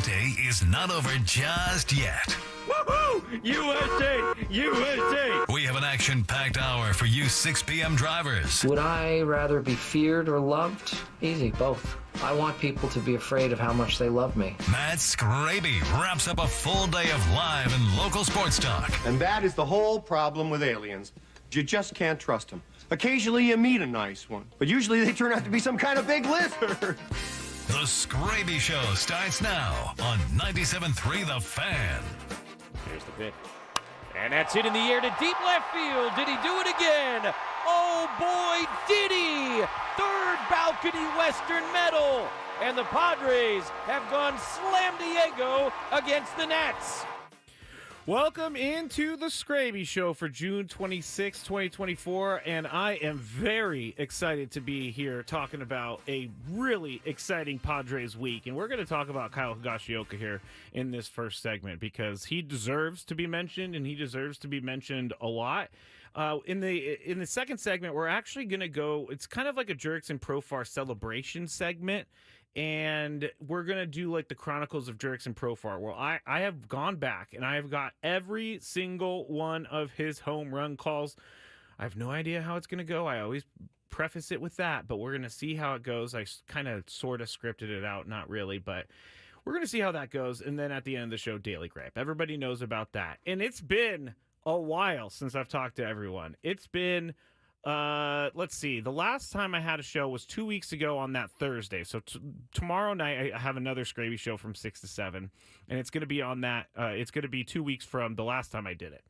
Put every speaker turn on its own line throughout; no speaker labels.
Tournament Day is not over just yet.
Woohoo! USA! USA!
We have an action-packed hour for you 6 p.m. drivers.
Would I rather be feared or loved? Easy, both. I want people to be afraid of how much they love me.
Matt Skraby wraps up a full day of live and local sports talk.
And that is the whole problem with aliens. You just can't trust them. Occasionally you meet a nice one, but usually they turn out to be some kind of big lizard.
The Skraby Show starts now on 97.3 The Fan.
Here's the pitch. And that's hit in the air to deep left field. Did he do it again? Oh boy, did he! Third balcony Western medal. And the Padres have gone slam Diego against the Nats.
Welcome into the Skraby Show for June 26, 2024, and I am very excited to be here talking about a really exciting Padres week, and we're going to talk about Kyle Higashioka here in this first segment because he deserves to be mentioned, and he deserves to be mentioned a lot. In the second segment, we're actually going to go, it's kind of like a Jurickson Profar celebration segment, and we're going to do like the Chronicles of Jurickson Profar. Well, I have gone back and I have got every single one of his home run calls. I have no idea how it's going to go. I always preface it with that, but we're going to see how it goes. I kind of sort of scripted it out, not really, but we're going to see how that goes. And then at the end of the show, Daily Grape. Everybody knows about that. And it's been a while since I've talked to everyone. It's been let's see. The last time I had a show was 2 weeks ago on that Thursday. So tomorrow night I have another Skraby Show from 6 to 7, and it's going to be on that. It's going to be 2 weeks from the last time I did it.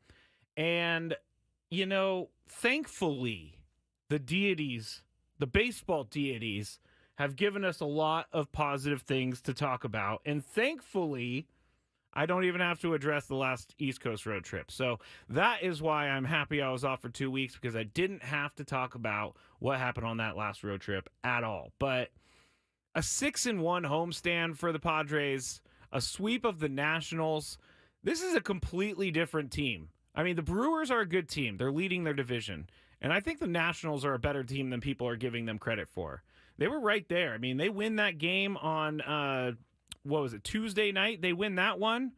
And you know, thankfully, the deities, the baseball deities, have given us a lot of positive things to talk about, and thankfully, I don't even have to address the last East Coast road trip. So that is why I'm happy I was off for 2 weeks, because I didn't have to talk about what happened on that last road trip at all. But a 6-1 homestand for the Padres, a sweep of the Nationals. This is a completely different team. I mean, the Brewers are a good team. They're leading their division. And I think the Nationals are a better team than people are giving them credit for. They were right there. I mean, they win that game on Tuesday night? They win that one,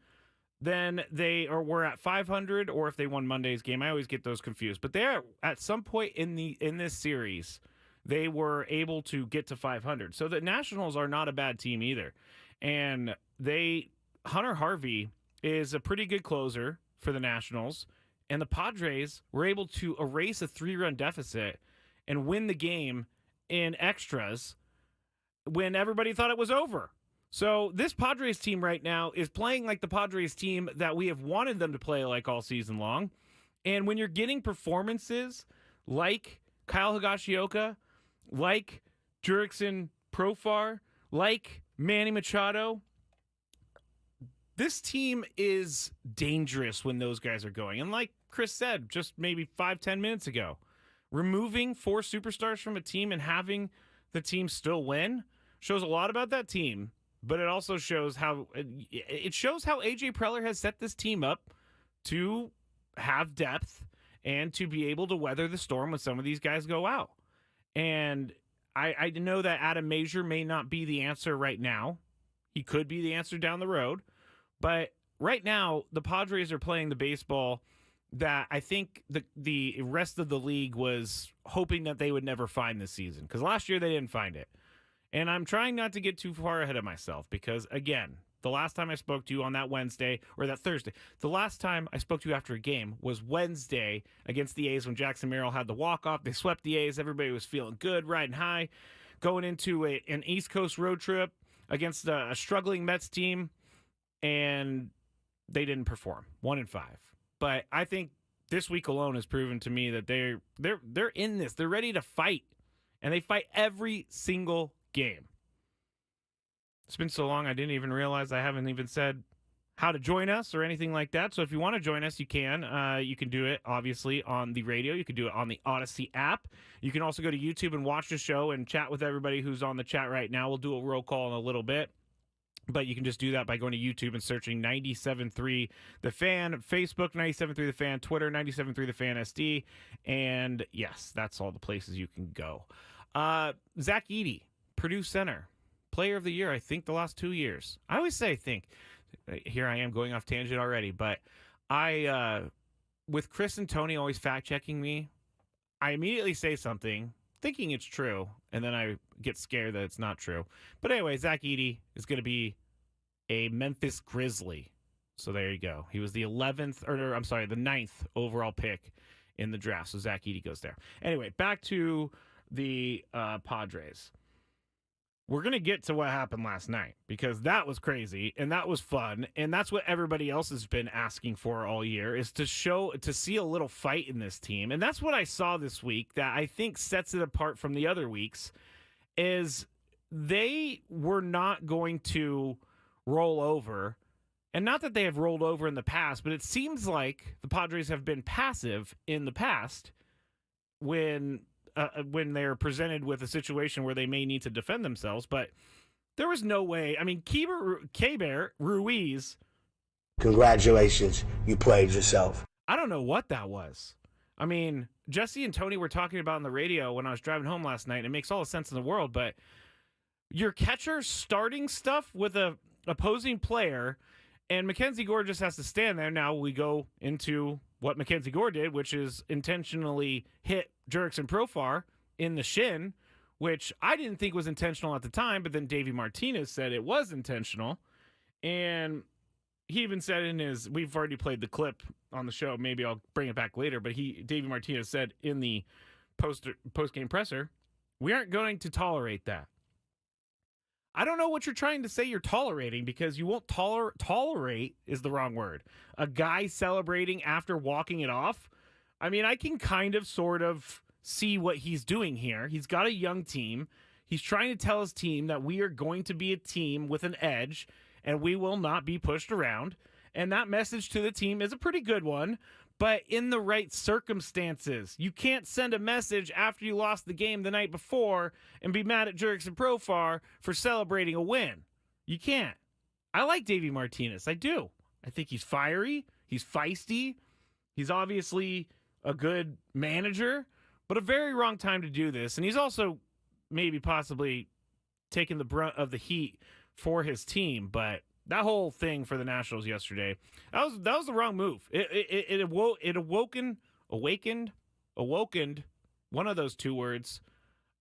then we're at 500, or if they won Monday's game, I always get those confused. But they're at some point in this series, they were able to get to 500. So the Nationals are not a bad team either, and Hunter Harvey is a pretty good closer for the Nationals, and the Padres were able to erase a 3-run deficit and win the game in extras when everybody thought it was over. So this Padres team right now is playing like the Padres team that we have wanted them to play like all season long. And when you're getting performances like Kyle Higashioka, like Jurickson Profar, like Manny Machado, this team is dangerous when those guys are going. And like Chris said just maybe 5-10 minutes ago, removing 4 superstars from a team and having the team still win shows a lot about that team. But it also shows how A.J. Preller has set this team up to have depth and to be able to weather the storm when some of these guys go out. And I know that Adam Major may not be the answer right now. He could be the answer down the road. But right now, the Padres are playing the baseball that I think the rest of the league was hoping that they would never find this season. Because last year they didn't find it. And I'm trying not to get too far ahead of myself because, again, the last time I spoke to you on that Wednesday, or that Thursday, the last time I spoke to you after a game was Wednesday against the A's when Jackson Merrill had the walk-off. They swept the A's. Everybody was feeling good, riding high, going into an East Coast road trip against a struggling Mets team, and they didn't perform. 1-5. But I think this week alone has proven to me that they're in this. They're ready to fight, and they fight every single game. It's been so long I didn't even realize I haven't even said how to join us or anything like that. So if you want to join us, you can. You can do it, obviously, on the radio. You can do it on the Odyssey app. You can also go to YouTube and watch the show and chat with everybody who's on the chat right now. We'll do a roll call in a little bit. But you can just do that by going to YouTube and searching 97.3 The Fan, Facebook 97.3 The Fan, Twitter 97.3 The Fan SD. And yes, that's all the places you can go. Zach Eady, Purdue center, player of the year, I think, the last 2 years. I always say think. Here I am going off tangent already, but with Chris and Tony always fact-checking me, I immediately say something thinking it's true, and then I get scared that it's not true. But anyway, Zach Edey is going to be a Memphis Grizzly. So there you go. He was the 9th overall pick in the draft. So Zach Edey goes there. Anyway, back to the Padres. We're going to get to what happened last night because that was crazy and that was fun. And that's what everybody else has been asking for all year is to see a little fight in this team. And that's what I saw this week that I think sets it apart from the other weeks is they were not going to roll over. And not that they have rolled over in the past, but it seems like the Padres have been passive in the past when they're presented with a situation where they may need to defend themselves. But there was no way. I mean, Keibert Ruiz.
Congratulations, you played yourself.
I don't know what that was. I mean, Jesse and Tony were talking about on the radio when I was driving home last night. And it makes all the sense in the world. But your catcher starting stuff with a opposing player, and Mackenzie Gore just has to stand there. Now we go into what Mackenzie Gore did, which is intentionally hit Jurickson Profar in the shin, which I didn't think was intentional at the time, but then Davey Martinez said it was intentional. And he even said we've already played the clip on the show, maybe I'll bring it back later, but Davey Martinez said in the post-game presser, we aren't going to tolerate that. I don't know what you're trying to say you're tolerating because you won't tolerate is the wrong word. A guy celebrating after walking it off. I mean, I can kind of sort of see what he's doing here. He's got a young team. He's trying to tell his team that we are going to be a team with an edge and we will not be pushed around. And that message to the team is a pretty good one, but in the right circumstances. You can't send a message after you lost the game the night before and be mad at Jurickson Profar for celebrating a win. You can't. I like Davey Martinez. I do. I think he's fiery. He's feisty. He's obviously a good manager, but a very wrong time to do this. And he's also maybe possibly taking the brunt of the heat for his team, but that whole thing for the Nationals yesterday, that was the wrong move. It awakened, one of those two words,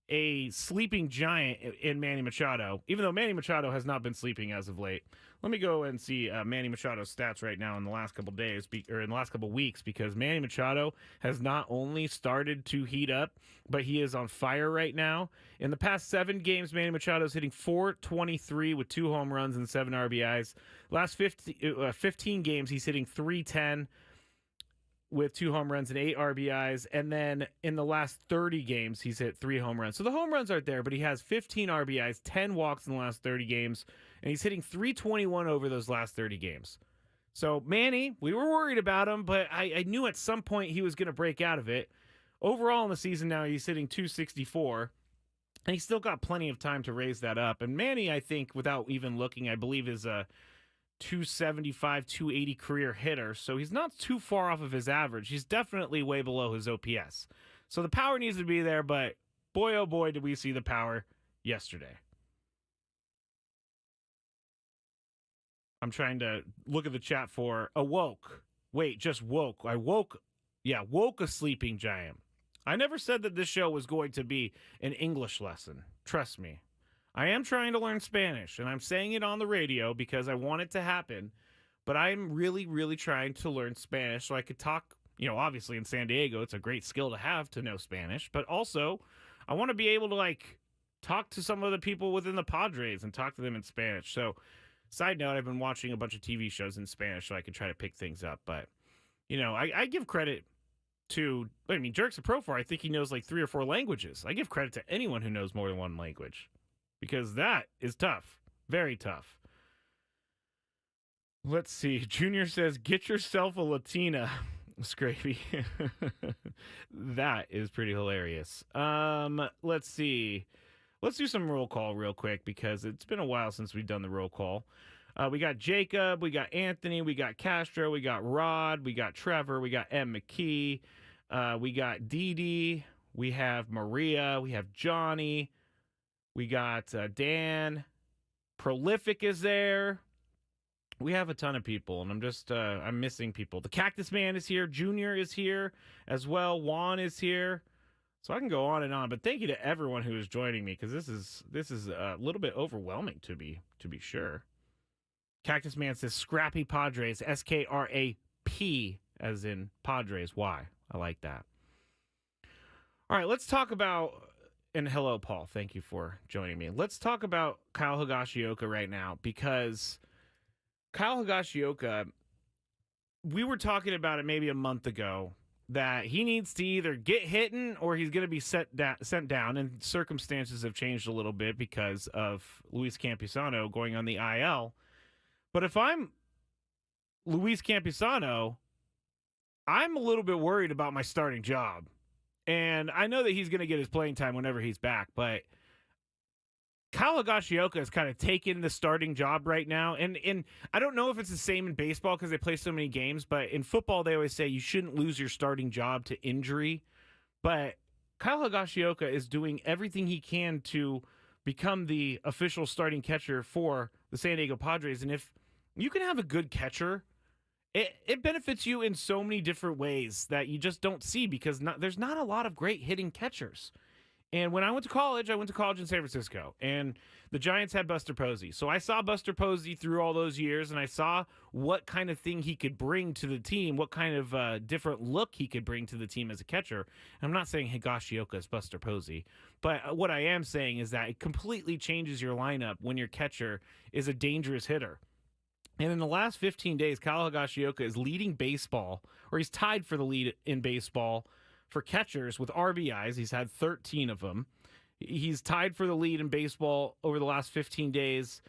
a sleeping giant in Manny Machado, even though Manny Machado has not been sleeping as of late. Let me go and see Manny Machado's stats right now in the last couple days, or in the last couple weeks, because Manny Machado has not only started to heat up, but he is on fire right now. In the past 7 games, Manny Machado is hitting .423 with 2 home runs and 7 RBIs. Last 15 games, he's hitting .310 with 2 home runs and 8 RBIs. And then in the last 30 games, he's hit 3 home runs. So the home runs aren't there, but he has 15 RBIs, 10 walks in the last 30 games, and he's hitting .321 over those last 30 games. So Manny, we were worried about him, but I knew at some point he was going to break out of it. Overall in the season now, he's hitting .264, and he's still got plenty of time to raise that up. And Manny, I think, without even looking, I believe is a .275, .280 career hitter, so he's not too far off of his average. He's definitely way below his OPS. So the power needs to be there, but boy, oh boy, did we see the power yesterday. I'm trying to look at the chat for awoke. Wait, just woke. I woke. Yeah, woke a sleeping giant. I never said that this show was going to be an English lesson. Trust me. I am trying to learn Spanish, and I'm saying it on the radio because I want it to happen, but I'm really, really trying to learn Spanish so I could talk, obviously in San Diego, it's a great skill to have to know Spanish, but also I want to be able to, talk to some of the people within the Padres and talk to them in Spanish. So, side note, I've been watching a bunch of TV shows in Spanish so I can try to pick things up, but, I give credit to, Jurickson Profar, I think he knows 3 or 4 languages. I give credit to anyone who knows more than one language. Because that is tough. Very tough. Let's see. Junior says, get yourself a Latina, Skraby. That is pretty hilarious. Let's see. Let's do some roll call real quick because it's been a while since we've done the roll call. We got Jacob, we got Anthony, we got Castro, we got Rod, we got Trevor, we got M. McKee, we got Dee Dee, we have Maria, we have Johnny, we got Dan, Prolific is there. We have a ton of people, and I'm missing people. The Cactus Man is here. Junior is here as well. Juan is here. So I can go on and on, but thank you to everyone who is joining me, because this is a little bit overwhelming to be sure. Cactus Man says Scrappy Padres, SKRAP, as in Padres. Why? I like that. All right, let's talk about, and hello, Paul. Thank you for joining me. Let's talk about Kyle Higashioka right now, because Kyle Higashioka, we were talking about it maybe a month ago, that he needs to either get hitting or he's going to be sent down, and circumstances have changed a little bit because of Luis Campusano going on the IL. But if I'm Luis Campusano, I'm a little bit worried about my starting job. And I know that he's going to get his playing time whenever he's back, but Kyle Higashioka has kind of taken the starting job right now. And I don't know if it's the same in baseball because they play so many games, but in football, they always say you shouldn't lose your starting job to injury. But Kyle Higashioka is doing everything he can to become the official starting catcher for the San Diego Padres. And if you can have a good catcher, it benefits you in so many different ways that you just don't see, because there's not a lot of great hitting catchers. And when I went to college in San Francisco, and the Giants had Buster Posey. So I saw Buster Posey through all those years, and I saw what kind of thing he could bring to the team, what kind of different look he could bring to the team as a catcher. And I'm not saying Higashioka is Buster Posey, but what I am saying is that it completely changes your lineup when your catcher is a dangerous hitter. And in the last 15 days, Kyle Higashioka is leading baseball, or he's tied for the lead in baseball for catchers with RBIs. He's had 13 of them. He's tied for the lead in baseball over the last 15 days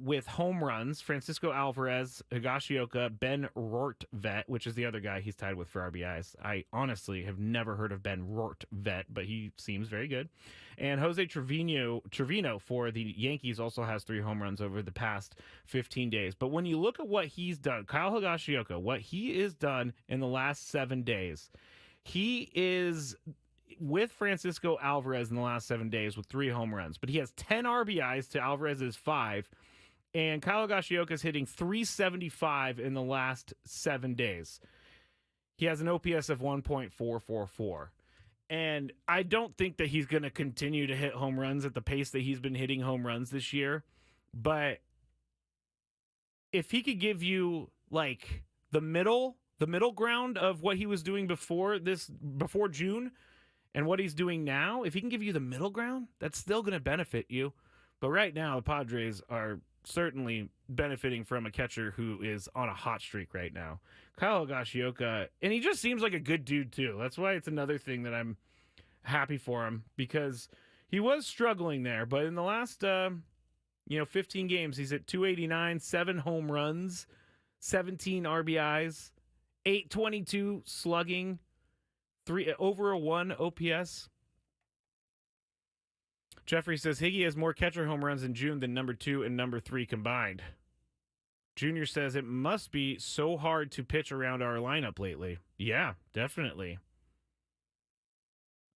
with home runs. Francisco Alvarez, Higashioka, Ben Rortvedt, which is the other guy he's tied with for RBIs. I honestly have never heard of Ben Rortvedt, but he seems very good. And Jose Trevino for the Yankees also has 3 home runs over the past 15 days. But when you look at what he's done, Kyle Higashioka, what he has done in the last 7 days, he is with Francisco Alvarez in the last 7 days with 3 home runs, but he has 10 RBIs to Alvarez's 5, and Kyle Higashioka is hitting .375 in the last 7 days. He has an OPS of 1.444, and I don't think that he's going to continue to hit home runs at the pace that he's been hitting home runs this year, but if he could give you like the middle ground of what he was doing before June and what he's doing now, if he can give you the middle ground, that's still going to benefit you. But right now, the Padres are certainly benefiting from a catcher who is on a hot streak right now. Kyle Higashioka, and he just seems like a good dude too. That's why it's another thing that I'm happy for him, because he was struggling there, but in the last 15 games, he's at .289, 7 home runs, 17 RBIs, 822 slugging, 3 over a 1 OPS. Jeffrey says Higgy has more catcher home runs in June than number 2 and number 3 combined. Junior says it must be so hard to pitch around our lineup lately. Yeah, definitely.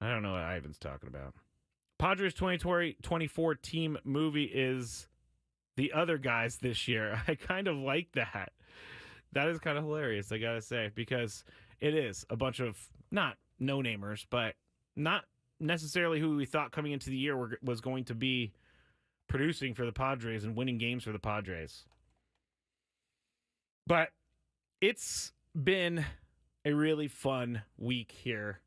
I don't know what Ivan's talking about. Padres 2024 team movie is the other guys this year. I kind of like that. That is kind of hilarious, I gotta say, because it is a bunch of not no-namers, but not necessarily who we thought coming into the year was going to be producing for the Padres and winning games for the Padres. But it's been a really fun week here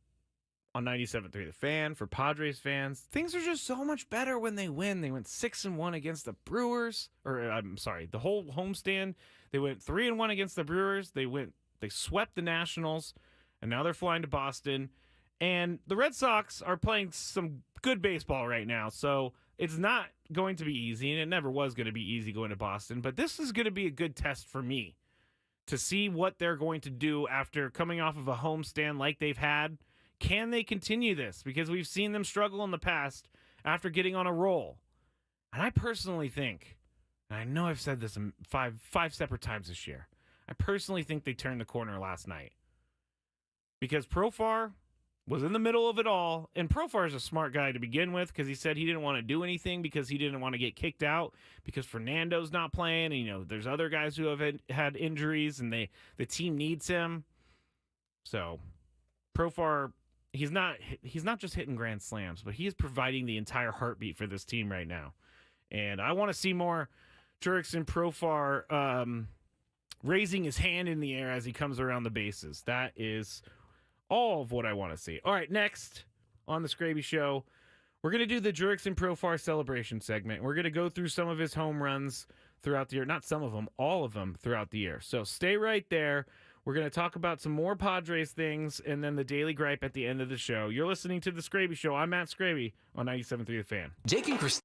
on 97.3 The Fan for Padres fans. Things are just so much better when they win. They went 6-1 against the Brewers, the whole homestand. They went 3-1 against the Brewers. They swept the Nationals, and now they're flying to Boston. And the Red Sox are playing some good baseball right now, so it's not going to be easy, and it never was going to be easy going to Boston. But this is going to be a good test for me to see what they're going to do after coming off of a homestand like they've had. Can they continue this? Because we've seen them struggle in the past after getting on a roll. And I personally think, and I know I've said this five separate times this year, I personally think they turned the corner last night. Because Profar, was in the middle of it all. And Profar is a smart guy to begin with because he said he didn't want to do anything because he didn't want to get kicked out because Fernando's not playing. And, there's other guys who have had injuries and the team needs him. So Profar, he's not just hitting grand slams, but he is providing the entire heartbeat for this team right now. And I want to see more Jurickson Profar raising his hand in the air as he comes around the bases. That is all of what I want to see. All right, next on the Skraby Show, we're going to do the Jurickson Profar celebration segment. We're going to go through some of his home runs throughout the year. Not some of them, all of them throughout the year. So stay right there. We're going to talk about some more Padres things and then the Daily Gripe at the end of the show. You're listening to the Skraby Show. I'm Matt Skraby on 97.3 The Fan.
Jake and Chris.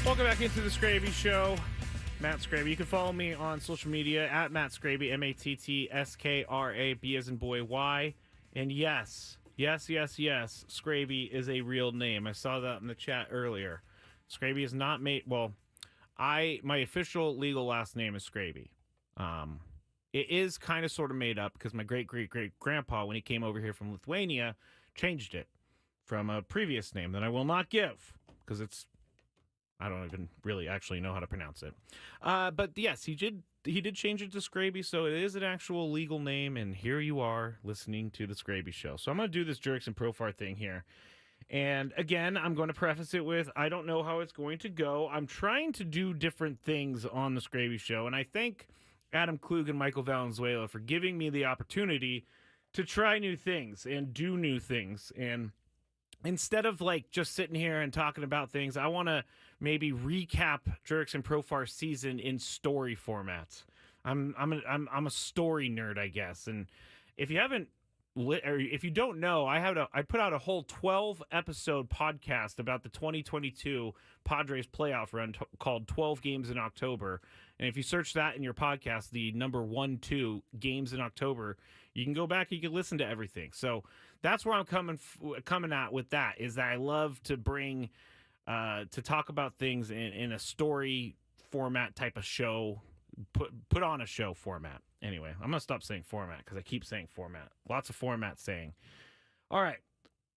Welcome back into the Skraby Show. Matt Skraby. You can follow me on social media at Matt Skraby, MattsKraby, as in boy, Y. And yes, Skraby is a real name. I saw that in the chat earlier. Skraby is not made. Well, my official legal last name is Skraby. It is kind of sort of made up because my great-great-great-grandpa, when he came over here from Lithuania, changed it from a previous name that I will not give because I don't even really actually know how to pronounce it. But yes, he did change it to Skraby, so it is an actual legal name, and here you are listening to the Skraby Show. So I'm going to do this Jerks and Profar thing here. And again, I'm going to preface it with, I don't know how it's going to go. I'm trying to do different things on the Skraby Show, and I thank Adam Klug and Michael Valenzuela for giving me the opportunity to try new things and do new things. And instead of like just sitting here and talking about things, I want to maybe recap Jerks and Profar season in story formats. I'm a story nerd, I guess. And if you haven't, or if you don't know, I put out a whole 12-episode podcast about the 2022 Padres playoff run called 12 Games in October. And if you search that in your podcast, the number 1-2 Games in October, you can go back and you can listen to everything. So that's where I'm coming at with that, is that I love to bring to talk about things in a story format type of show, put on a show format. Anyway, I'm going to stop saying format because I keep saying format. Lots of format saying. All right.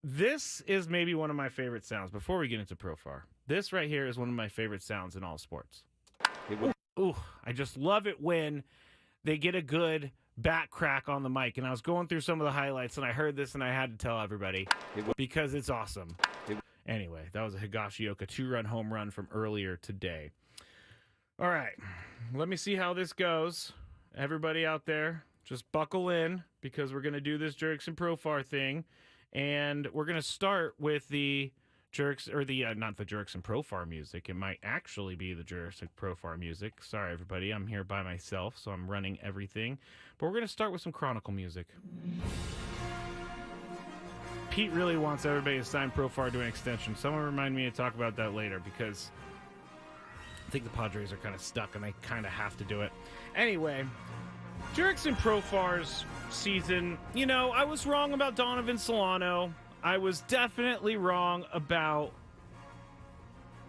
This is maybe one of my favorite sounds. Before we get into Profar, this right here is one of my favorite sounds in all sports. Ooh, I just love it when they get a good bat crack on the mic. And I was going through some of the highlights, and I heard this, and I had to tell everybody because it's awesome. Anyway, that was a Higashioka 2-run home run from earlier today. All right, let me see how this goes. Everybody out there, just buckle in because we're going to do this Jerks and Profar thing. And we're going to start with the Jerks, or the, not the Jerks and Profar music. It might actually be the Jerks and Profar music. Sorry, everybody. I'm here by myself, so I'm running everything. But we're going to start with some Chronicle music. Pete really wants everybody to sign Profar to an extension. Someone remind me to talk about that later because I think the Padres are kind of stuck and they kind of have to do it. Anyway, Jerks and Profar's season, you know, I was wrong about Donovan Solano. I was definitely wrong about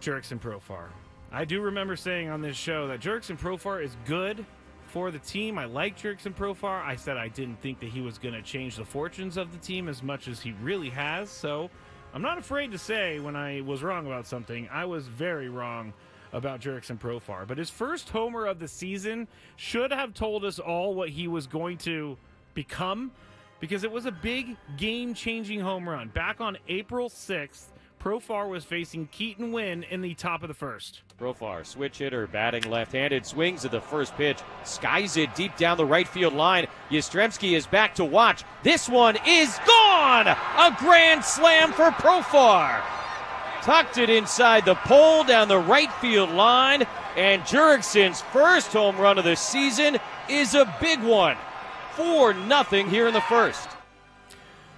Jerks and Profar. I do remember saying on this show that Jerks and Profar is good for the team. I like Jerks and Profar. I said I didn't think that he was going to change the fortunes of the team as much as he really has. So I'm not afraid to say when I was wrong about something. I was very wrong about Jerks and Profar. But his first homer of the season should have told us all what he was going to become, because it was a big game-changing home run. Back on April 6th, Profar was facing Keaton Wynn in the top of the first.
Profar, switch hitter, batting left-handed, swings at the first pitch, skies it deep down the right field line. Yastrzemski is back to watch. This one is gone! A grand slam for Profar. Tucked it inside the pole down the right field line, and Jurickson's first home run of the season is a big one. 4-0 here in the first.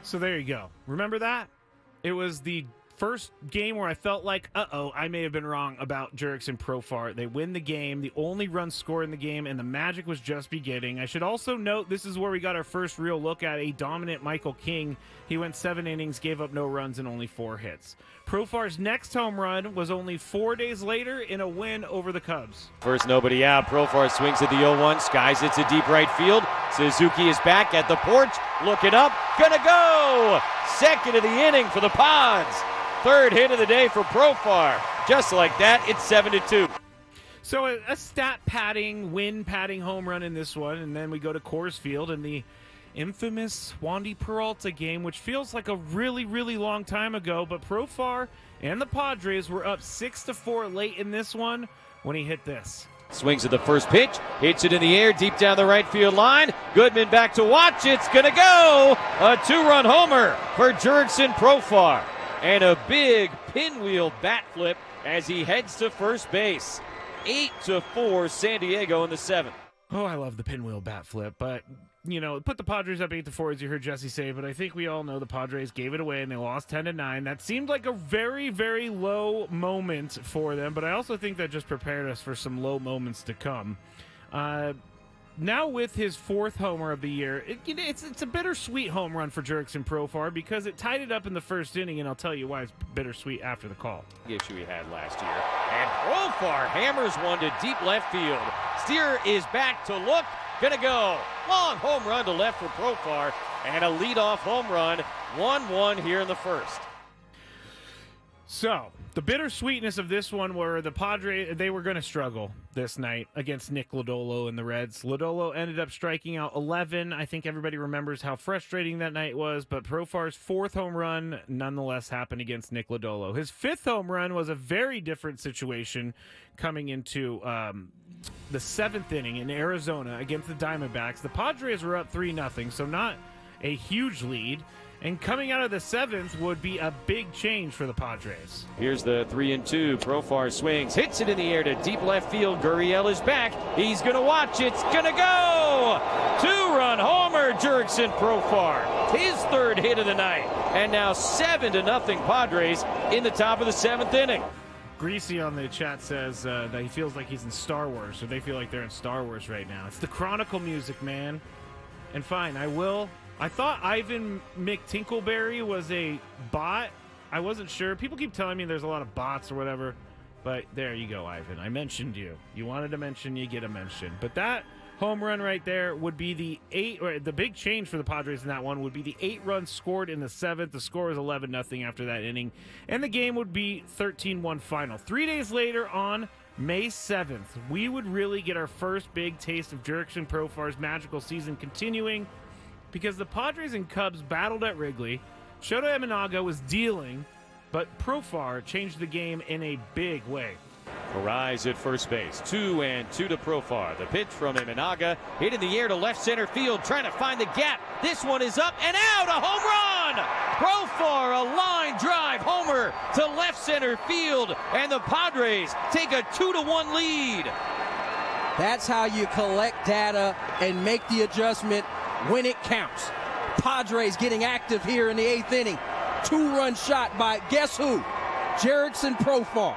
So there you go. Remember that? It was the first game where I felt like, I may have been wrong about Jerks and Profar. They win the game, the only run scored in the game, and the magic was just beginning. I should also note this is where we got our first real look at a dominant Michael King. He went 7 innings, gave up no runs, and only 4 hits. Profar's next home run was only 4 days later in a win over the Cubs.
First nobody out. Profar swings at the 0-1, skies it to deep right field. Suzuki is back at the porch, looking up, gonna go! Second of the inning for the Pods. Third hit of the day for Profar. Just like that, it's 7-2.
So a stat padding, win padding home run in this one, and then we go to Coors Field in the infamous Wandy Peralta game, which feels like a really, really long time ago, but Profar and the Padres were up 6-4 late in this one when he hit this.
Swings at the first pitch, hits it in the air deep down the right field line. Goodman back to watch, it's gonna go! A 2-run homer for Jurickson Profar. And a big pinwheel bat flip as he heads to first base. 8-4 San Diego in the 7th.
Oh, I love the pinwheel bat flip, but, put the Padres up 8-4, as you heard Jesse say, but I think we all know the Padres gave it away and they lost 10-9. That seemed like a very, very low moment for them, but I also think that just prepared us for some low moments to come. Now with his 4th homer of the year, it's a bittersweet home run for Jurickson Profar because it tied it up in the first inning, and I'll tell you why it's bittersweet after the call.
The issue he had last year. And Profar hammers one to deep left field. Steer is back to look. Gonna go. Long home run to left for Profar. And a leadoff home run. 1-1 here in the first.
So, the bittersweetness of this one were the Padres, they were going to struggle this night against Nick Lodolo and the Reds. Lodolo ended up striking out 11. I think everybody remembers how frustrating that night was, but Profar's 4th home run nonetheless happened against Nick Lodolo. His 5th home run was a very different situation coming into the 7th inning in Arizona against the Diamondbacks. The Padres were up 3-0, so not a huge lead. And coming out of the 7th would be a big change for the Padres.
Here's the 3-2. Profar swings, hits it in the air to deep left field. Gurriel is back. He's going to watch. It's going to go. 2-run homer, Jurickson Profar. His 3rd hit of the night. And now 7-0 Padres in the top of the 7th inning.
Greasy on the chat says that he feels like he's in Star Wars, or they feel like they're in Star Wars right now. It's the Chronicle music, man. And fine, I thought Ivan McTinkleberry was a bot. I wasn't sure. People keep telling me there's a lot of bots or whatever. But there you go, Ivan. I mentioned you. You wanted a mention, you get a mention. But that home run right there would be the big change for the Padres in that one would be the 8 runs scored in the 7th. The score was 11-0 after that inning. And the game would be 13-1 final. 3 days later on May 7th, we would really get our first big taste of Jurickson Profar's magical season continuing, because the Padres and Cubs battled at Wrigley. Shota Imanaga was dealing, but Profar changed the game in a big way.
Arise at first base. 2-2 to Profar. The pitch from Imanaga. Hit in the air to left center field, trying to find the gap. This one is up and out. A home run! Profar, a line drive homer to left center field, and the Padres take a 2-1 lead.
That's how you collect data and make the adjustment when it counts. Padres getting active here in the 8th inning. 2-run shot by, guess who? Jurickson Profar.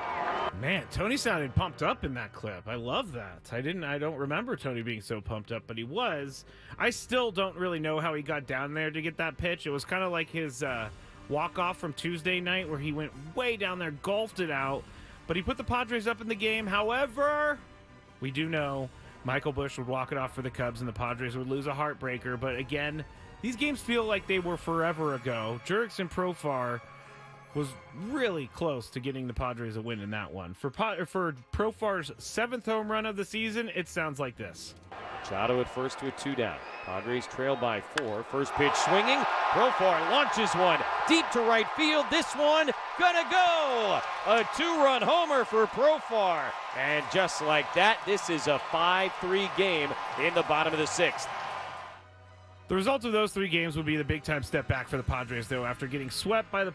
Man, Tony sounded pumped up in that clip. I love that. I don't remember Tony being so pumped up, but he was. I still don't really know how he got down there to get that pitch. It was kind of like his walk-off from Tuesday night where he went way down there, golfed it out, but he put the Padres up in the game. However, we do know Michael Busch would walk it off for the Cubs and the Padres would lose a heartbreaker. But again, these games feel like they were forever ago. Jurickson Profar was really close to getting the Padres a win in that one. For Profar's 7th home run of the season, it sounds like this.
Machado at first with 2 down. Padres trail by 4. First pitch swinging. Profar launches one deep to right field. This one gonna go. A 2-run homer for Profar. And just like that, this is a 5-3 game in the bottom of the 6th.
The result of those 3 games would be the big-time step back for the Padres, though. After getting swept by the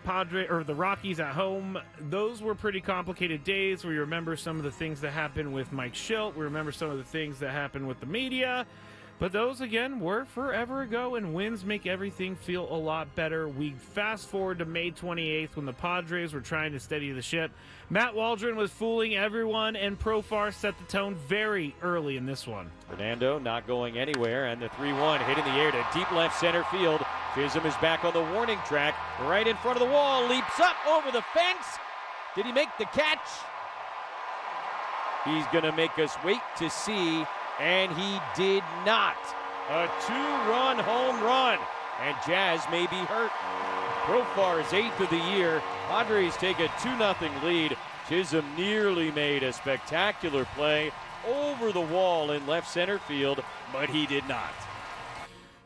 Rockies at home, those were pretty complicated days. We remember some of the things that happened with Mike Schilt. We remember some of the things that happened with the media. But those, again, were forever ago, and wins make everything feel a lot better. We fast forward to May 28th when the Padres were trying to steady the ship. Matt Waldron was fooling everyone, and Profar set the tone very early in this one.
Fernando not going anywhere, and the 3-1 hit in the air to deep left center field. Chisholm is back on the warning track, right in front of the wall, leaps up over the fence. Did he make the catch? He's going to make us wait to see. And he did not. A 2-run home run. And Jazz may be hurt. Profar's 8th of the year. Padres take a 2-0 lead. Chisholm nearly made a spectacular play over the wall in left center field, but he did not.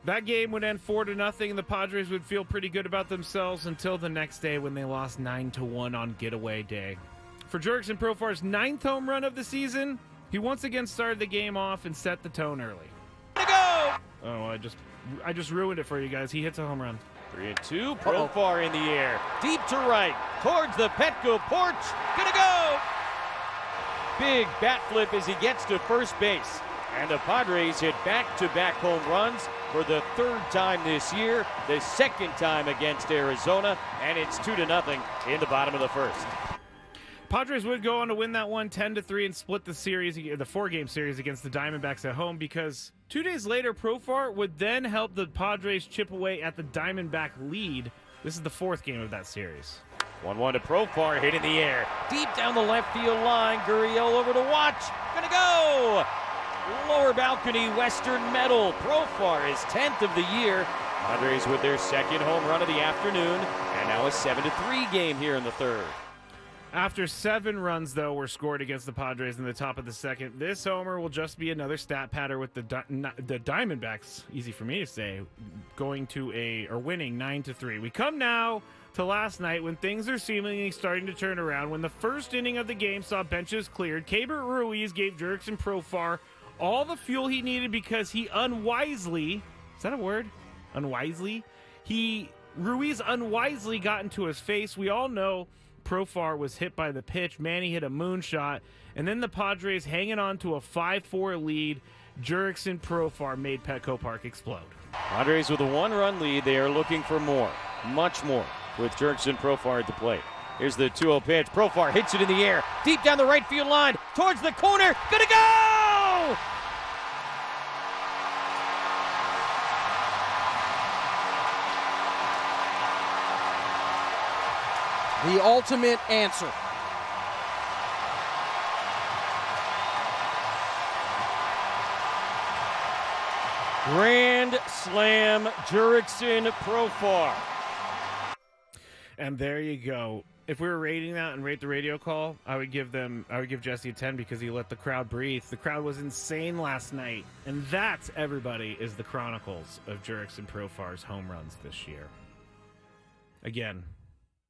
That game would end 4-0, and the Padres would feel pretty good about themselves until the next day when they lost 9-1 on getaway day. For Jurickson Profar's 9th home run of the season, he once again started the game off and set the tone early.
Go!
Oh, I just ruined it for you guys. He hits a home run.
3-2, Profar in the air, deep to right, towards the Petco porch, gonna go! Big bat flip as he gets to first base. And the Padres hit back-to-back home runs for the third time this year, the second time against Arizona, and it's 2-0 in the bottom of the first.
Padres would go on to win that one 10-3 and split the series, the four-game series against the Diamondbacks at home, because 2 days later, Profar would then help the Padres chip away at the Diamondback lead. This is the fourth game of that series.
1-1 to Profar, hit in the air. Deep down the left field line, Gurriel over to watch. Gonna go! Lower balcony, Western Metal. Profar is 10th of the year. Padres with their second home run of the afternoon, and now a 7-3 game here in the third.
After 7 runs, though, were scored against the Padres in the top of the second, this homer will just be another stat pattern with the Diamondbacks, easy for me to say, winning 9-3. We come now to last night when things are seemingly starting to turn around. When the first inning of the game saw benches cleared, Keibert Ruiz gave Jurickson Profar all the fuel he needed because he unwisely, is that a word? Unwisely? Ruiz unwisely got into his face. We all know Profar was hit by the pitch. Manny hit a moonshot. And then the Padres hanging on to a 5-4 lead. Jurickson Profar made Petco Park explode.
Padres with a 1-run lead. They are looking for more, much more, with Jurickson Profar at the plate. Here's the 2-0 pitch. Profar hits it in the air, deep down the right field line, towards the corner. Gonna go!
The ultimate answer.
Grand slam, Jurickson Profar.
And there you go. If we were rating that and rate the radio call, I would give Jesse a 10 because he let the crowd breathe. The crowd was insane last night. And that, everybody, is the chronicles of Jurickson Profar's home runs this year. Again,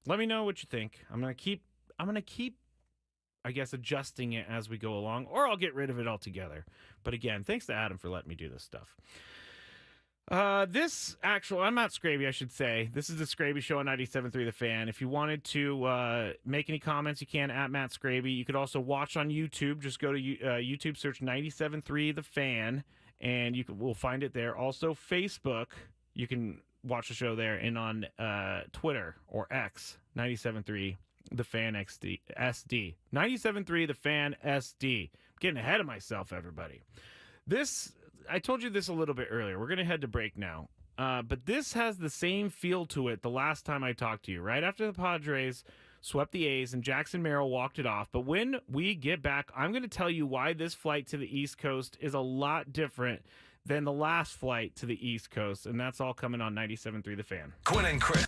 let me know what you think. I'm gonna keep, I guess, adjusting it as we go along, or I'll get rid of it altogether. But again, thanks to Adam for letting me do this stuff. I'm Matt Skraby, I should say. This is the Skraby Show on 97.3 The Fan. If you wanted to make any comments, you can at Matt Skraby. You could also watch on YouTube. Just go to YouTube, search 97.3 The Fan, and we'll find it there. Also, Facebook, you can watch the show there, and on Twitter or X, 97.3 The Fan SD. 97.3 The Fan SD. I'm getting ahead of myself, everybody. I told you this a little bit earlier. We're going to head to break now. But this has the same feel to it the last time I talked to you. Right after the Padres swept the A's and Jackson Merrill walked it off. But when we get back, I'm going to tell you why this flight to the East Coast is a lot different than the last flight to the East Coast. And that's all coming on 97.3 The Fan.
Quinn and Chris.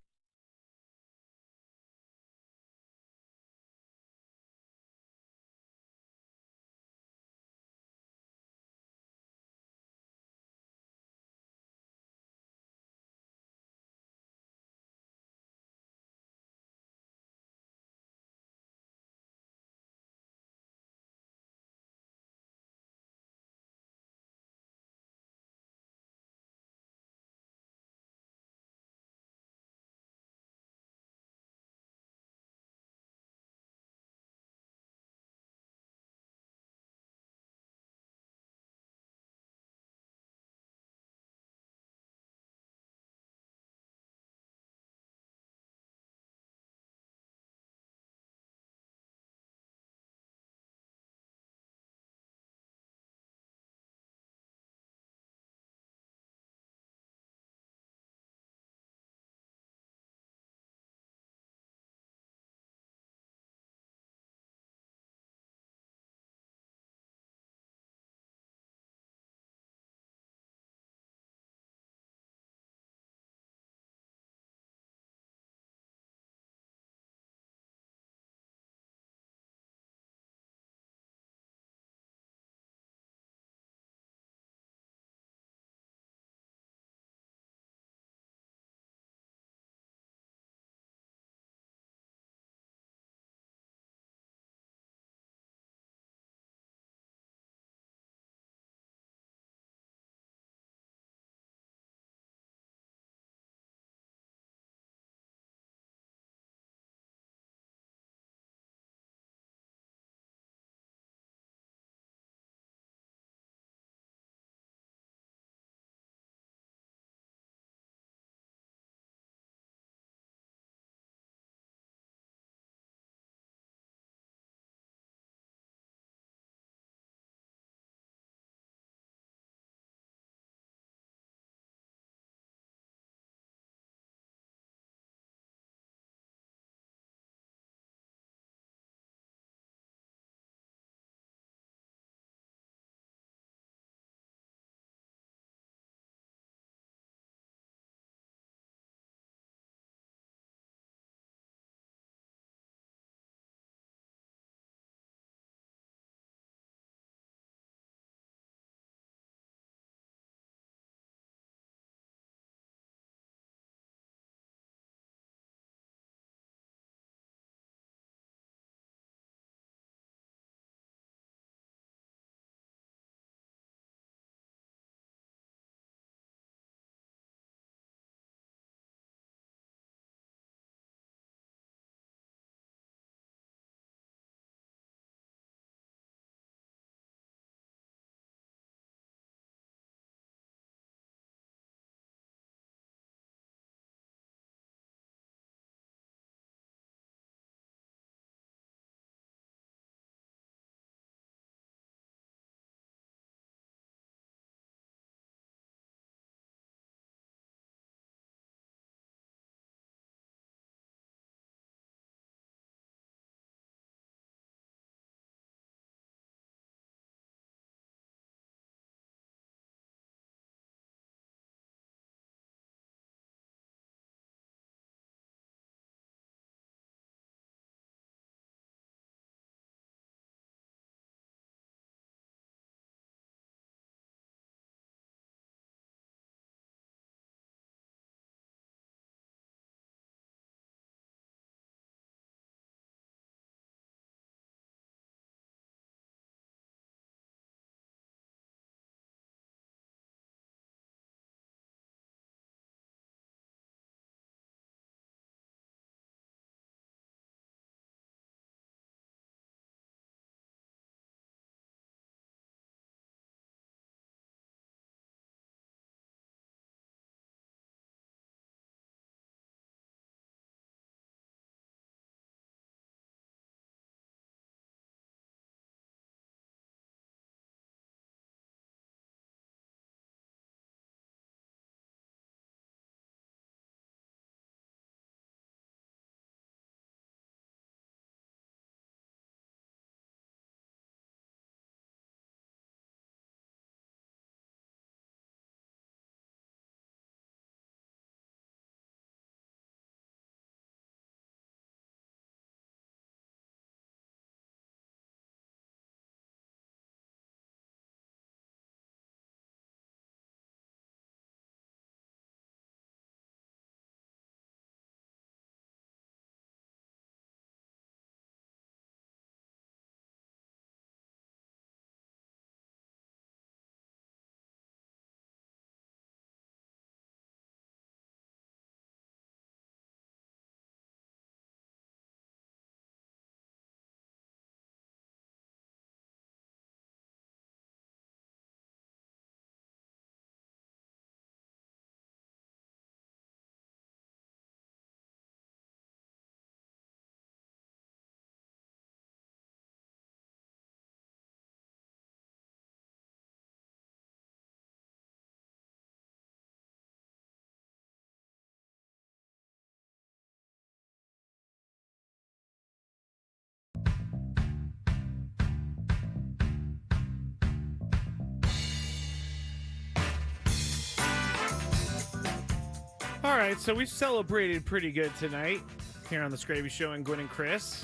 All right, so we celebrated pretty good tonight here on the Skraby Show and Gwen and Chris.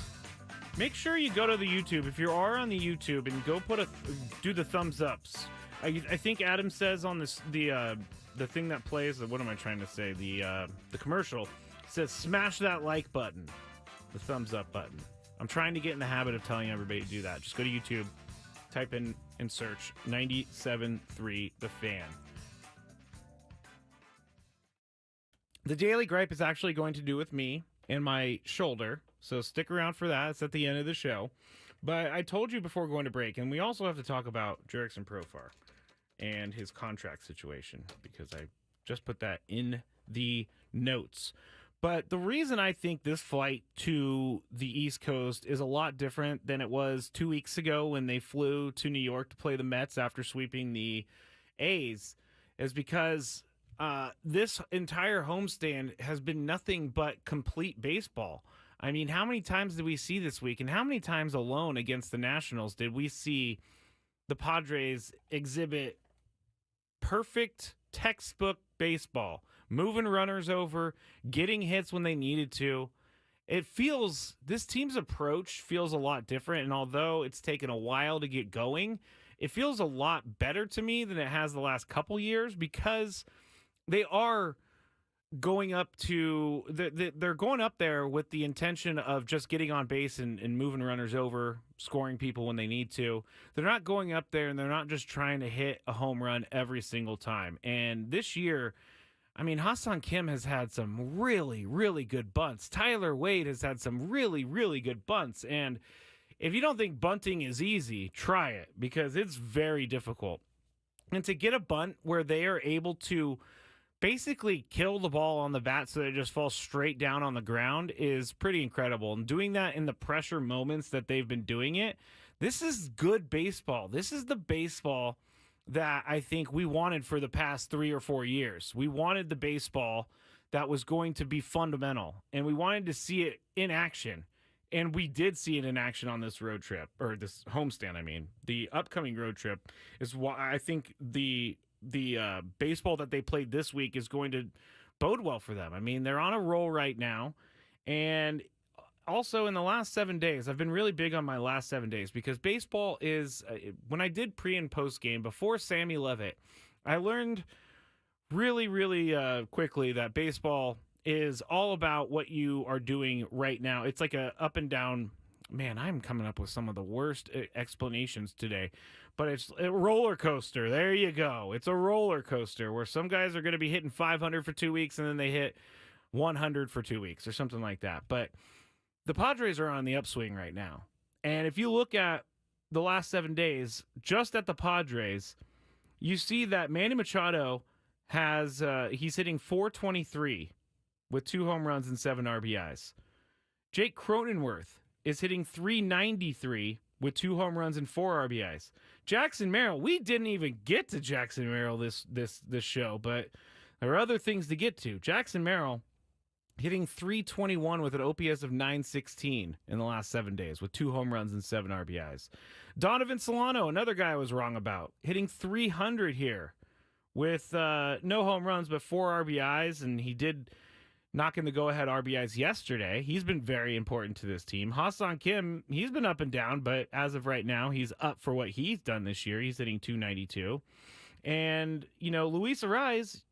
Make sure you go to the YouTube if you are on the YouTube and go do the thumbs ups. I think Adam says on this the thing that plays. What am I trying to say? The commercial says smash that like button, the thumbs up button. I'm trying to get in the habit of telling everybody to do that. Just go to YouTube, type in and search 97.3 The Fan. The Daily Gripe is actually going to do with me and my shoulder, so stick around for that. It's at the end of the show. But I told you before going to break, and we also have to talk about Jerickson Profar and his contract situation, because I just put that in the notes. But the reason I think this flight to the East Coast is a lot different than it was 2 weeks ago when they flew to New York to play the Mets after sweeping the A's is because this entire homestand has been nothing but complete baseball. I mean, how many times did we see this week, and how many times alone against the Nationals did we see the Padres exhibit perfect textbook baseball, moving runners over, getting hits when they needed to? This team's approach feels a lot different, and although it's taken a while to get going, it feels a lot better to me than it has the last couple years, because they are going up they're going up there with the intention of just getting on base and moving runners over, scoring people when they need to. They're not going up there and they're not just trying to hit a home run every single time. And this year, I mean, Ha-Seong Kim has had some really, really good bunts. Tyler Wade has had some really, really good bunts. And if you don't think bunting is easy, try it, because it's very difficult. And to get a bunt where they are able to basically kill the ball on the bat so that it just falls straight down on the ground is pretty incredible. And doing that in the pressure moments that they've been doing it, this is good baseball. This is the baseball that I think we wanted for the past 3 or 4 years. We wanted the baseball that was going to be fundamental, and we wanted to see it in action. And we did see it in action on this road trip, or this homestand, I mean. The upcoming road trip is why I think the baseball that they played this week is going to bode well for them. I mean, they're on a roll right now. And also in the last 7 days, I've been really big on my last 7 days, because baseball is, when I did pre and post game before Sammy Levitt, I learned really, really quickly that baseball is all about what you are doing right now. It's like a up and down. Man, I'm coming up with some of the worst explanations today, but it's a roller coaster. There you go. It's a roller coaster where some guys are going to be hitting 500 for 2 weeks and then they hit 100 for 2 weeks or something like that. But the Padres are on the upswing right now. And if you look at the last 7 days, just at the Padres, you see that Manny Machado he's hitting .423 with 2 home runs and 7 RBIs. Jake Cronenworth is hitting .393 with 2 home runs and 4 RBIs. Jackson Merrill, we didn't even get to Jackson Merrill this show, but there are other things to get to. Jackson Merrill hitting .321 with an OPS of .916 in the last 7 days with 2 home runs and 7 RBIs. Donovan Solano, another guy I was wrong about, hitting .300 here with no home runs but 4 RBIs, and he did knock in the go-ahead RBIs yesterday. He's been very important to this team. Ha-Seong Kim, he's been up and down, but as of right now, he's up for what he's done this year. He's hitting .292. And, Luis Arraez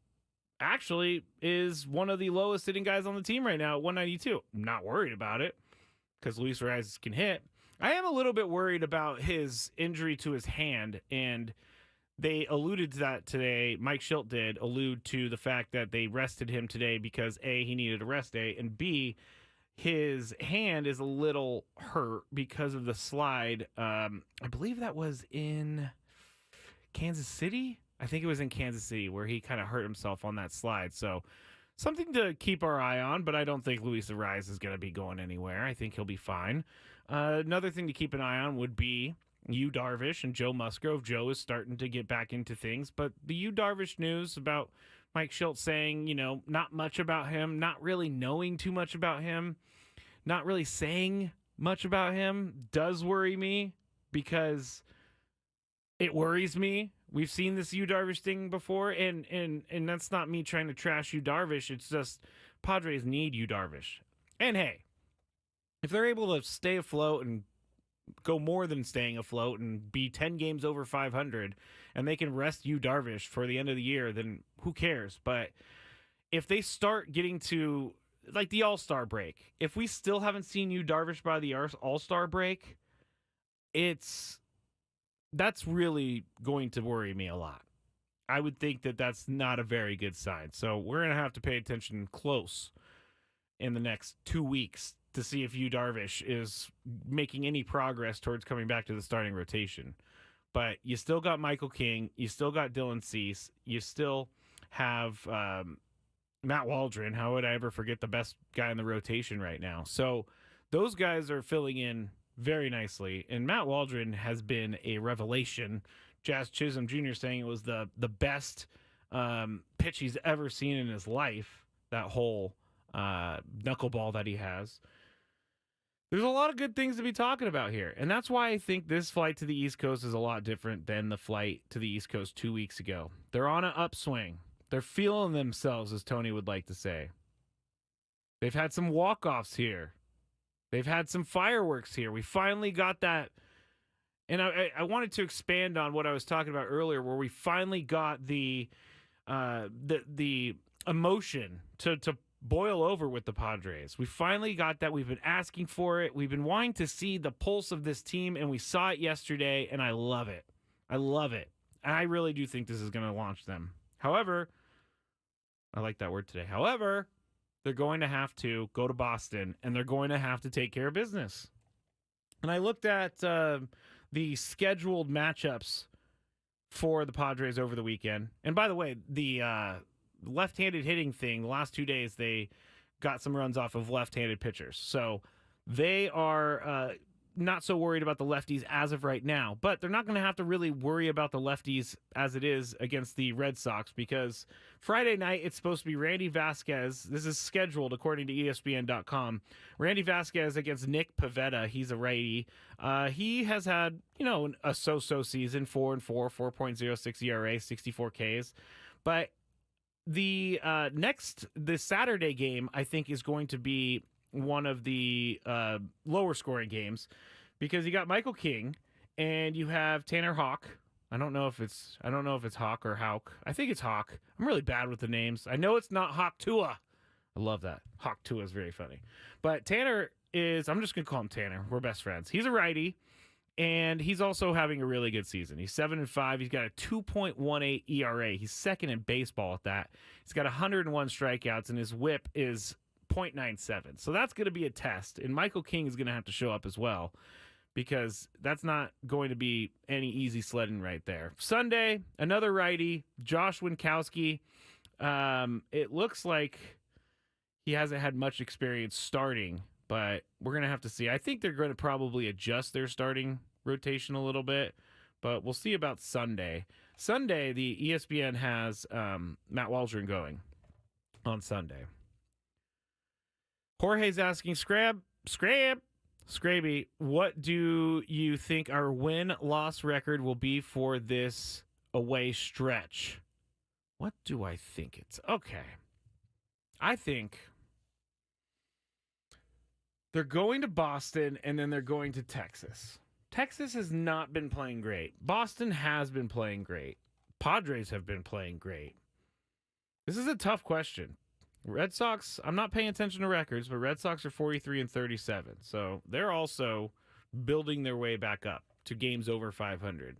actually is one of the lowest hitting guys on the team right now at .192. I'm not worried about it because Luis Arraez can hit. I am a little bit worried about his injury to his hand, and they alluded to that today. Mike Schilt did allude to the fact that they rested him today because A, he needed a rest day, and B, his hand is a little hurt because of the slide. I believe that was in Kansas City. I think it was in Kansas City where he kind of hurt himself on that slide. So something to keep our eye on, but I don't think Luis Arraez is going to be going anywhere. I think he'll be fine. Another thing to keep an eye on would be Yu Darvish and Joe Musgrove. Joe is starting to get back into things, but the Yu Darvish news about Mike Schilt saying, not much about him, not really knowing too much about him, not really saying much about him does worry me, because it worries me We've seen this Yu Darvish thing before, and that's not me trying to trash Yu Darvish. It's just Padres need Yu Darvish. And hey, if they're able to stay afloat and go more than staying afloat and be 10 games over 500, and they can rest Yu Darvish for the end of the year, then who cares? But if they start getting to like the All-Star break, if we still haven't seen Yu Darvish by the All-Star break, that's really going to worry me a lot. I would think that that's not a very good sign. So we're going to have to pay attention close in the next 2 weeks to see if Yu Darvish is making any progress towards coming back to the starting rotation. But you still got Michael King. You still got Dylan Cease. You still have Matt Waldron. How would I ever forget the best guy in the rotation right now? So those guys are filling in very nicely. And Matt Waldron has been a revelation. Jazz Chisholm Jr. saying it was the best pitch he's ever seen in his life, that whole knuckleball that he has. There's a lot of good things to be talking about here. And that's why I think this flight to the East Coast is a lot different than the flight to the East Coast 2 weeks ago. They're on an upswing. They're feeling themselves, as Tony would like to say. They've had some walk-offs here. They've had some fireworks here. We finally got that. And I wanted to expand on what I was talking about earlier, where we finally got the emotion to boil over with the Padres. We finally got that. We've been asking for it. We've been wanting to see the pulse of this team, and we saw it yesterday, and I love it. I love it. And I really do think this is going to launch them. However, I like that word today. However, they're going to have to go to Boston, and they're going to have to take care of business. And I looked at the scheduled matchups for the Padres over the weekend. And by the way, the left-handed hitting thing, the last 2 days, they got some runs off of left-handed pitchers. So they are not so worried about the lefties as of right now. But they're not going to have to really worry about the lefties as it is against the Red Sox, because Friday night it's supposed to be Randy Vasquez. This is scheduled according to ESPN.com. Randy Vasquez against Nick Pivetta. He's a righty. He has had, a so-so season, 4-4, 4.06 ERA, 64 Ks. But the Saturday game, I think, is going to be one of the lower scoring games, because you got Michael King and you have Tanner Houck. I don't know if it's Hawk or Houck. I think it's Hawk. I'm really bad with the names. I know it's not Hawk Tua. I love that. Hawk Tua is very funny. But Tanner is, I'm just going to call him Tanner. We're best friends. He's a righty, and he's also having a really good season. He's 7-5. He's got a 2.18 ERA. He's second in baseball at that. He's got 101 strikeouts, and his whip is 0.97. So that's going to be a test. And Michael King is going to have to show up as well, because that's not going to be any easy sledding right there. Sunday, another righty, Josh Winkowski. It looks like he hasn't had much experience starting, but we're going to have to see. I think they're going to probably adjust their starting rotation a little bit, but we'll see about Sunday. Sunday, the ESPN has Matt Waldron going on Sunday. Jorge's asking, Skraby, what do you think our win-loss record will be for this away stretch? What do I think it's? Okay. I think they're going to Boston, and then they're going to Texas. Texas has not been playing great. Boston has been playing great. Padres have been playing great. This is a tough question. Red Sox, I'm not paying attention to records, but Red Sox are 43-37. So they're also building their way back up to games over 500.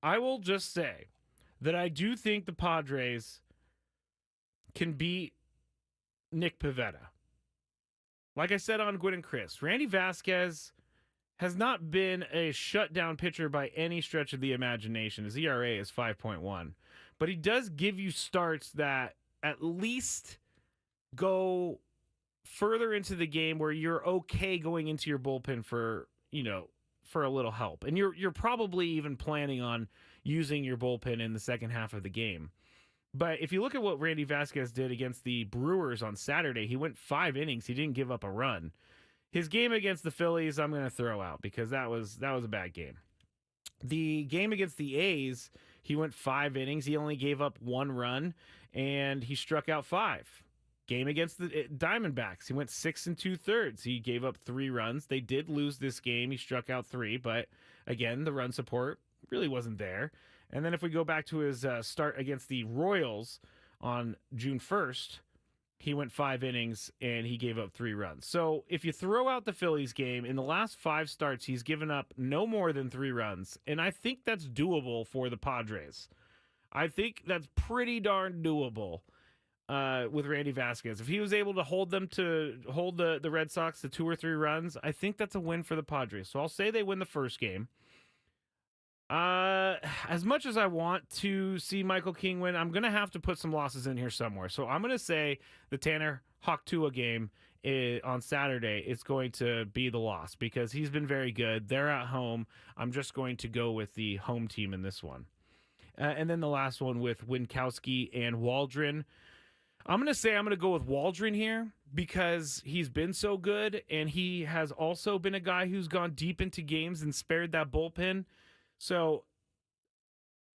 I will just say that I do think the Padres can beat Nick Pivetta. Like I said on Gwynn and Chris, Randy Vasquez has not been a shutdown pitcher by any stretch of the imagination. His ERA is 5.1. But he does give you starts that at least go further into the game where you're okay going into your bullpen for a little help. And you're probably even planning on using your bullpen in the second half of the game. But if you look at what Randy Vasquez did against the Brewers on Saturday, he went 5 innings. He didn't give up a run. His game against the Phillies, I'm going to throw out, because that was a bad game. The game against the A's, He went 5 innings. He only gave up 1 run, and he struck out 5. Game against the Diamondbacks, he went 6 2/3. He gave up 3 runs. They did lose this game. He struck out 3, but again, the run support really wasn't there. And then if we go back to his start against the Royals on June 1st, he went 5 innings and he gave up 3 runs. So if you throw out the Phillies game, in the last 5 starts, he's given up no more than 3 runs. And I think that's doable for the Padres. I think that's pretty darn doable with Randy Vasquez. If he was able to hold the Red Sox to 2 or 3 runs, I think that's a win for the Padres. So I'll say they win the first game. As much as I want to see Michael King win, I'm going to have to put some losses in here somewhere. So I'm going to say the Tanner Houck-Tua game on Saturday is going to be the loss because he's been very good. They're at home. I'm just going to go with the home team in this one. And then the last one with Winkowski and Waldron. I'm going to go with Waldron here because he's been so good, and he has also been a guy who's gone deep into games and spared that bullpen. So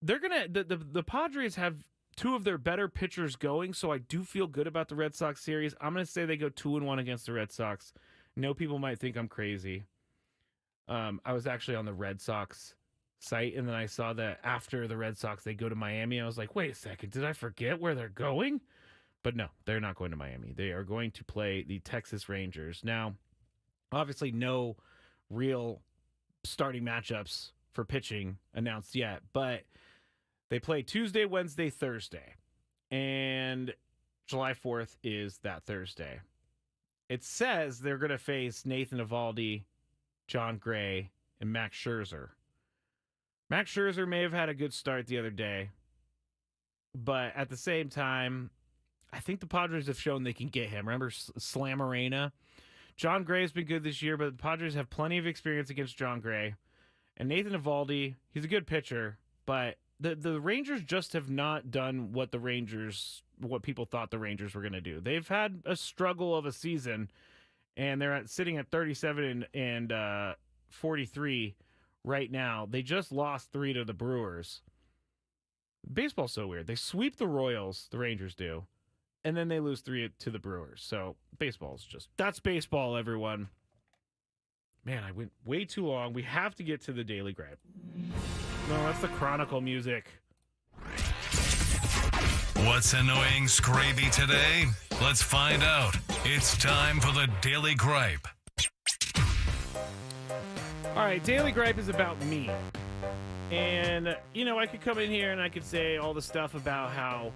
they're the Padres have 2 of their better pitchers going, so I do feel good about the Red Sox series. I'm going to say they go 2-1 against the Red Sox. No, people might think I'm crazy. I was actually on the Red Sox site, and then I saw that after the Red Sox, they go to Miami. I was like, wait a second, did I forget where they're going? But no, they're not going to Miami. They are going to play the Texas Rangers. Now, obviously no real starting matchups for pitching announced yet, but they play Tuesday, Wednesday, Thursday, and July 4th is that Thursday. It says they're going to face Nathan Eovaldi, John Gray, and Max Scherzer. Max Scherzer may have had a good start the other day, but at the same time, I think the Padres have shown they can get him. Remember Slam Arena? John Gray has been good this year, but the Padres have plenty of experience against John Gray. And Nathan Eovaldi, he's a good pitcher, but the Rangers just have not done what people thought the Rangers were going to do. They've had a struggle of a season, and they're sitting at 37 and 43 right now. They just lost 3 to the Brewers. Baseball's so weird. They sweep the Royals, the Rangers do, and then they lose 3 to the Brewers. So that's baseball, everyone. Man, I went way too long. We have to get to the Daily Gripe. No, that's the Chronicle music.
What's annoying Skraby today? Let's find out. It's time for the Daily Gripe.
All right, Daily Gripe is about me. And, I could come in here and I could say all the stuff about how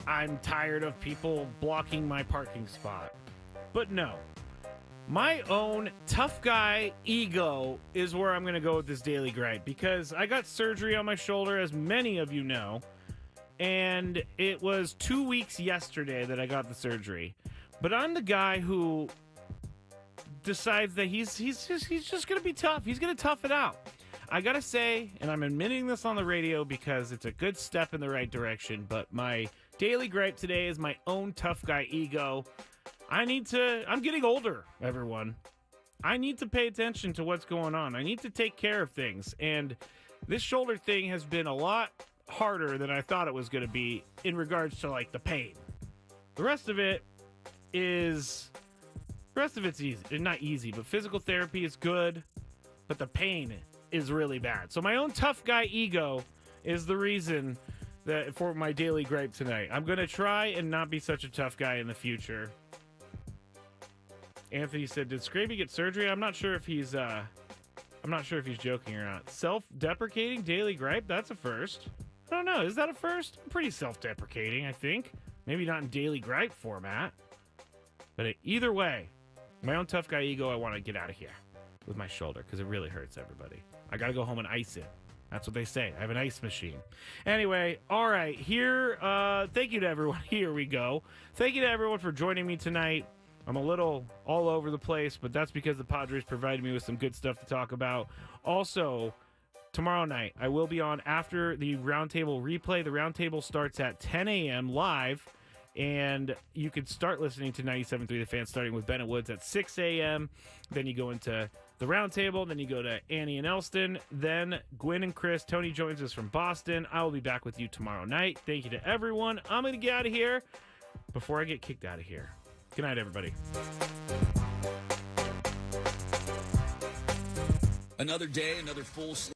I'm tired of people blocking my parking spot. But no. My own tough guy ego is where I'm going to go with this Daily Gripe because I got surgery on my shoulder, as many of you know, and it was 2 weeks yesterday that I got the surgery. But I'm the guy who decides that he's just going to be tough. He's going to tough it out. I got to say, and I'm admitting this on the radio because it's a good step in the right direction, but my Daily Gripe today is my own tough guy ego. I'm getting older, everyone. I need to pay attention to what's going on. I need to take care of things. And this shoulder thing has been a lot harder than I thought it was going to be in regards to the pain. The rest of it's easy. Not easy, but physical therapy is good, but the pain is really bad. So my own tough guy ego is the reason that for my Daily Gripe tonight. I'm going to try and not be such a tough guy in the future. Anthony said, "Did Skraby get surgery?" I'm not sure if he's joking or not. Self-deprecating Daily Gripe? That's a first. I don't know. Is that a first? I'm pretty self-deprecating, I think. Maybe not in Daily Gripe format. But either way, my own tough guy ego, I want to get out of here with my shoulder because it really hurts everybody. I got to go home and ice it. That's what they say. I have an ice machine. Anyway, all right. Here, thank you to everyone. Here we go. Thank you to everyone for joining me tonight. I'm a little all over the place, but that's because the Padres provided me with some good stuff to talk about. Also, tomorrow night, I will be on after the Roundtable replay. The Roundtable starts at 10 a.m. live, and you can start listening to 97.3 The Fan starting with Bennett Woods at 6 a.m. Then you go into the Roundtable. Then you go to Annie and Elston. Then Gwen and Chris. Tony joins us from Boston. I will be back with you tomorrow night. Thank you to everyone. I'm going to get out of here before I get kicked out of here. Good night, everybody.
Another day, another full slate.